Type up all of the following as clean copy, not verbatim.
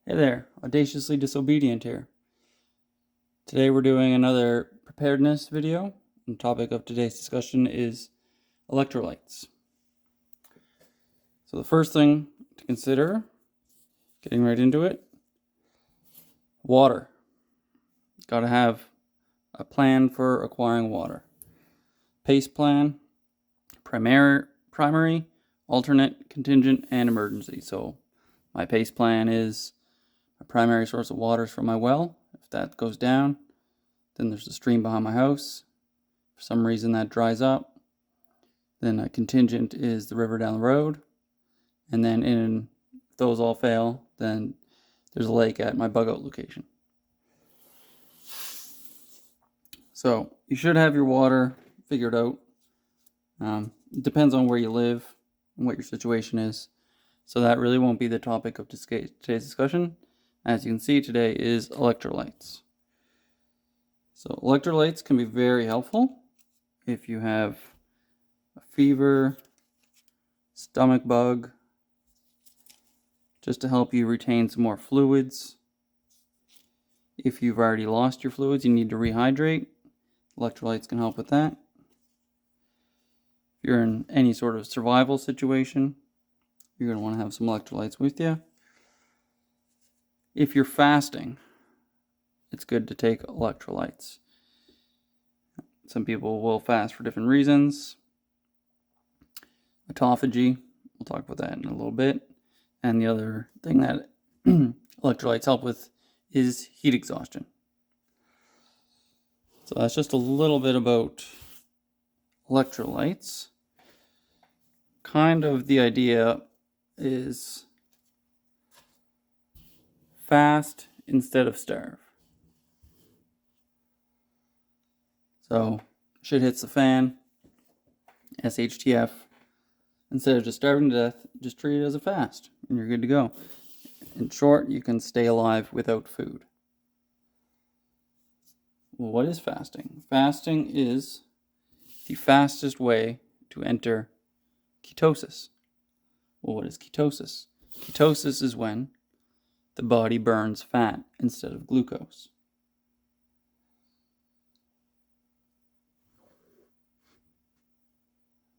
Hey there, Audaciously Disobedient here. Today we're doing another preparedness video. The topic of today's discussion is electrolytes. So the first thing to consider, getting right into it, water. Got to have a plan for acquiring water. PACE plan, primary, alternate, contingent, and emergency. So my PACE plan is my primary source of water is from my well. If that goes down, then there's a stream behind my house. For some reason that dries up. Then a contingent is the river down the road. And then if those all fail, then there's a lake at my bug out location. So you should have your water figured out. It depends on where you live and what your situation is. So that really won't be the topic of today's discussion. As you can see, today is electrolytes. So electrolytes can be very helpful if you have a fever, stomach bug, just to help you retain some more fluids. If you've already lost your fluids, you need to rehydrate. Electrolytes can help with that. If you're in any sort of survival situation, you're going to want to have some electrolytes with you. If you're fasting, it's good to take electrolytes. Some people will fast for different reasons. Autophagy, we'll talk about that in a little bit. And the other thing that electrolytes help with is heat exhaustion. So that's just a little bit about electrolytes. Kind of the idea is fast instead of starve. So shit hits the fan, SHTF. Instead of just starving to death, just treat it as a fast and you're good to go. In short, you can stay alive without food. Well, what is fasting? Fasting is the fastest way to enter ketosis. Well, what is ketosis? Ketosis is when the body burns fat instead of glucose.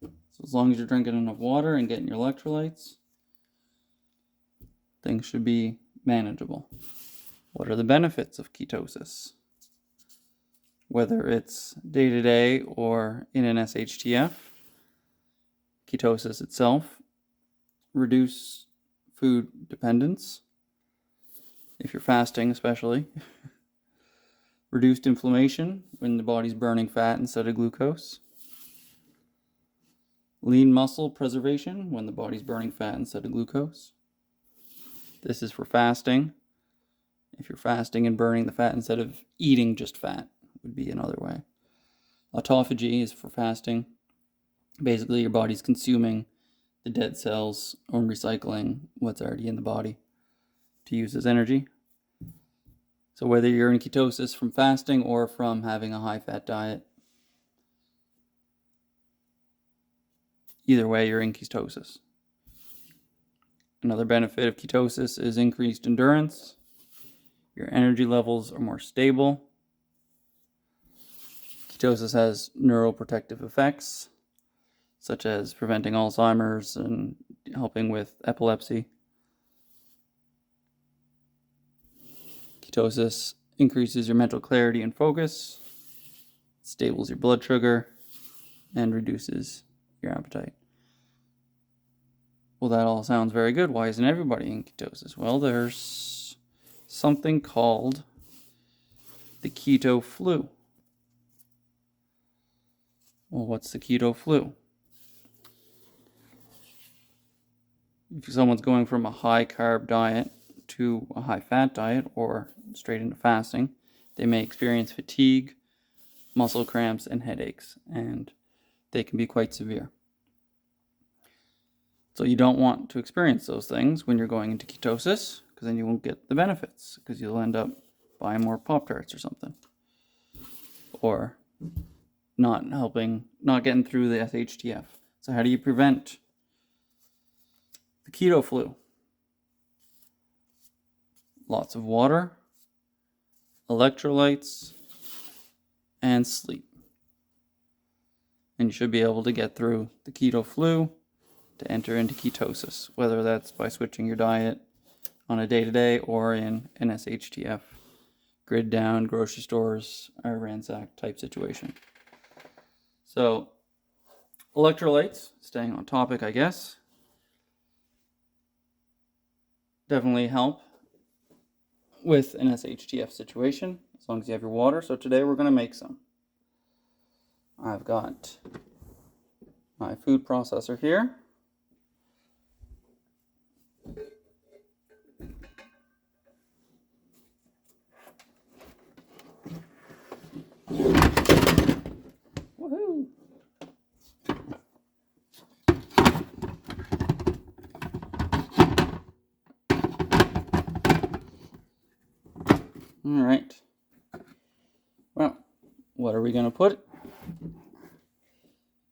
So as long as you're drinking enough water and getting your electrolytes, things should be manageable. What are the benefits of ketosis? Whether it's day-to-day or in an SHTF, ketosis itself, reduce food dependence, if you're fasting especially, reduced inflammation when the body's burning fat instead of glucose, lean muscle preservation when the body's burning fat instead of glucose. This is for fasting. If you're fasting and burning the fat instead of eating just fat, would be another way. Autophagy is for fasting. Basically, your body's consuming the dead cells or recycling what's already in the body to use as energy. So whether you're in ketosis from fasting or from having a high-fat diet, either way, you're in ketosis. Another benefit of ketosis is increased endurance. Your energy levels are more stable. Ketosis has neuroprotective effects, such as preventing Alzheimer's and helping with epilepsy. Ketosis increases your mental clarity and focus, stables your blood sugar, and reduces your appetite. Well, that all sounds very good. Why isn't everybody in ketosis? Well, there's something called the keto flu. Well, what's the keto flu? If someone's going from a high carb diet to a high fat diet or straight into fasting, they may experience fatigue, muscle cramps, and headaches, and they can be quite severe. So you don't want to experience those things when you're going into ketosis, because then you won't get the benefits, because you'll end up buying more Pop-Tarts or something. Or not getting through the SHTF. So how do you prevent the keto flu? lots of water, electrolytes, and sleep. And you should be able to get through the keto flu to enter into ketosis, whether that's by switching your diet on a day-to-day or in an SHTF grid down grocery stores or ransacked type situation. So electrolytes, staying on topic, I guess, definitely help with an SHTF situation as long as you have your water. So today we're going to make some. I've got my food processor here. Woohoo! All right. Well, what are we going to put?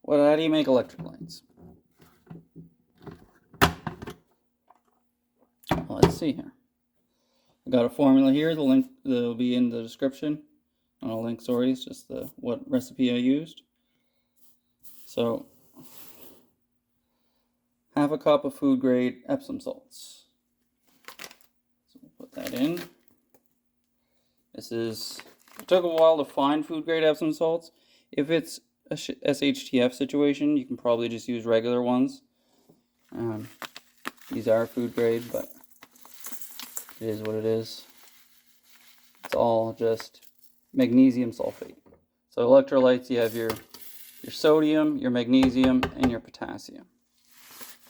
How do you make electrolytes? Well, let's see here. I got a formula here. The link will be in the description. Not a link, sorry. It's just what recipe I used. So, half a cup of food grade Epsom salts. So we'll put that in. It took a while to find food grade Epsom salts. If it's a SHTF situation, you can probably just use regular ones. These are food grade, but it is what it is. It's all just magnesium sulfate. So electrolytes, you have your sodium, your magnesium, and your potassium.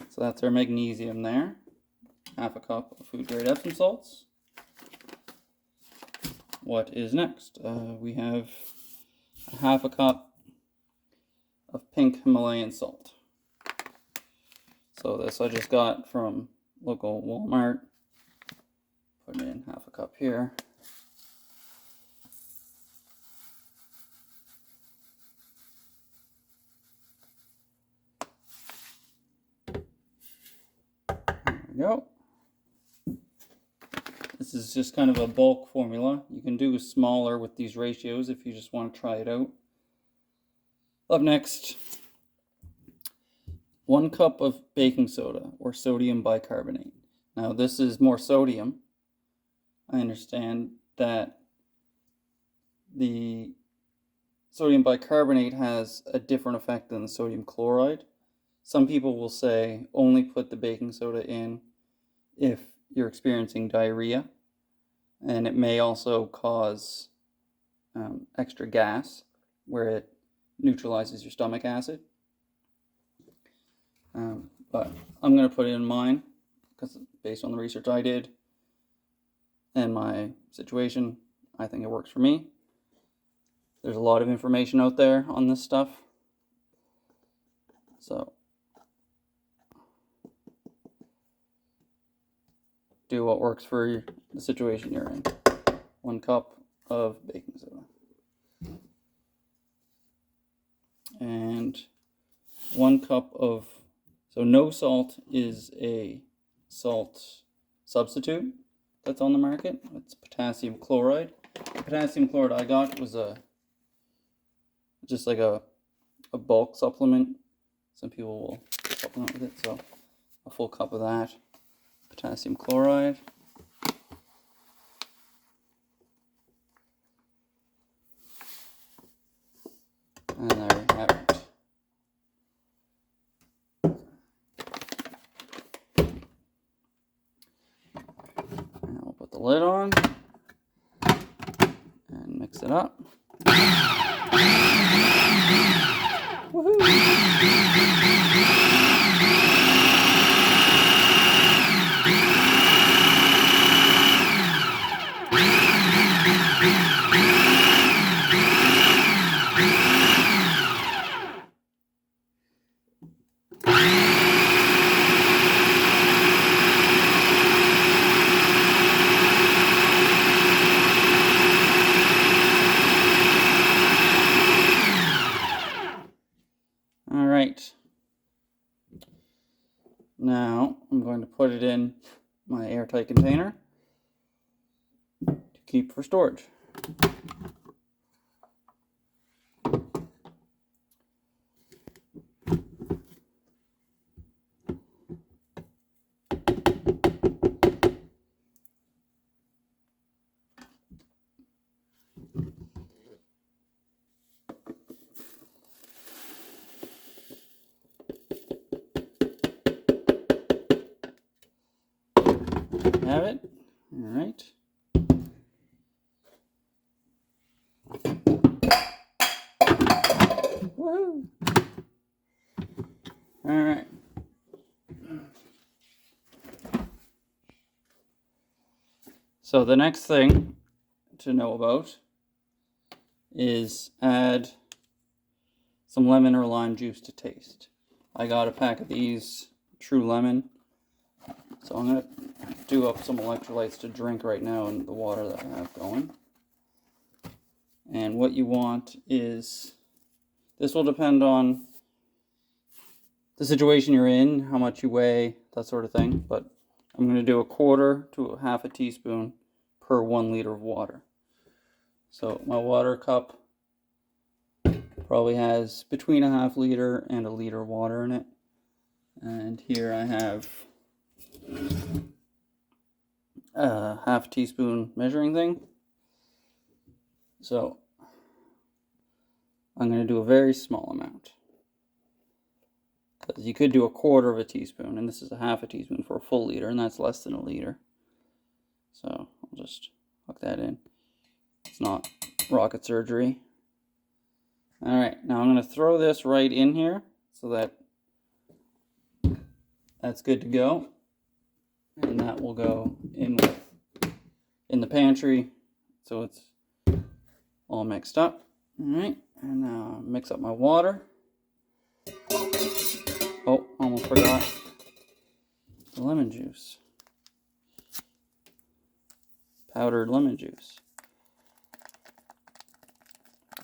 So that's our magnesium there. Half a cup of food grade Epsom salts. What is next? We have a half a cup of pink Himalayan salt. So this I just got from local Walmart. Put in half a cup here. There we go. This is just kind of a bulk formula. You can do smaller with these ratios if you just want to try it out. Up next, 1 cup of baking soda or sodium bicarbonate. Now this is more sodium. I understand that the sodium bicarbonate has a different effect than the sodium chloride. Some people will say only put the baking soda in if you're experiencing diarrhea, and it may also cause extra gas where it neutralizes your stomach acid. But I'm going to put it in mine because based on the research I did and my situation, I think it works for me. There's a lot of information out there on this stuff. So do what works for the situation you're in. 1 cup of baking soda. And 1 cup of, so no salt is a salt substitute that's on the market. It's potassium chloride. The potassium chloride I got was just like a bulk supplement. Some people will supplement with it, so a full cup of that. Potassium chloride. And there we have it. And we'll put the lid on and mix it up. Woohoo! All right. Now I'm going to put it in my airtight container keep for storage. Have it. All right. Woo! All right. So the next thing to know about is add some lemon or lime juice to taste. I got a pack of these True Lemon. So I'm going to do up some electrolytes to drink right now in the water that I have going. And what you want is, this will depend on the situation you're in, how much you weigh, that sort of thing. But I'm going to do 1/4 to a 1/2 teaspoon per 1 liter of water. So my water cup probably has between a 1/2 liter and a liter of water in it. And here I have a 1/2 teaspoon measuring thing. So I'm going to do a very small amount, because you could do 1/4 of a teaspoon, and this is a 1/2 teaspoon for a full liter, and that's less than a liter. So I'll just hook that in. It's not rocket surgery. All right, now I'm going to throw this right in here so that's good to go. And that will go in the pantry, so it's all mixed up. All right, and now mix up my water. Oh, almost forgot the lemon juice. Powdered lemon juice.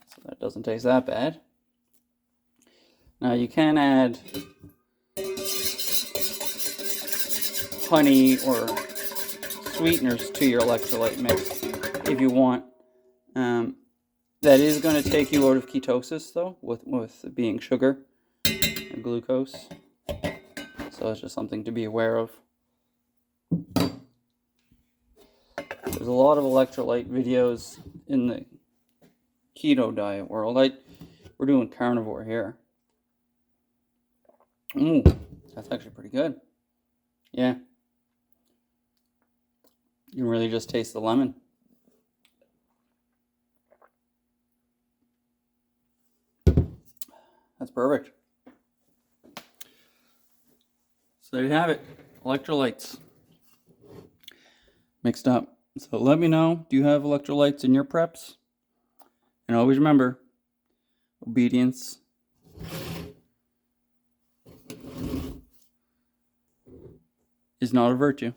So that doesn't taste that bad. Now you can add honey or sweeteners to your electrolyte mix if you want. That is going to take you out of ketosis, though, with being sugar or glucose. So it's just something to be aware of. There's a lot of electrolyte videos in the keto diet world. We're doing carnivore here. That's actually pretty good. Yeah. You can really just taste the lemon. That's perfect. So there you have it. Electrolytes mixed up. So let me know, do you have electrolytes in your preps? And always remember, obedience is not a virtue.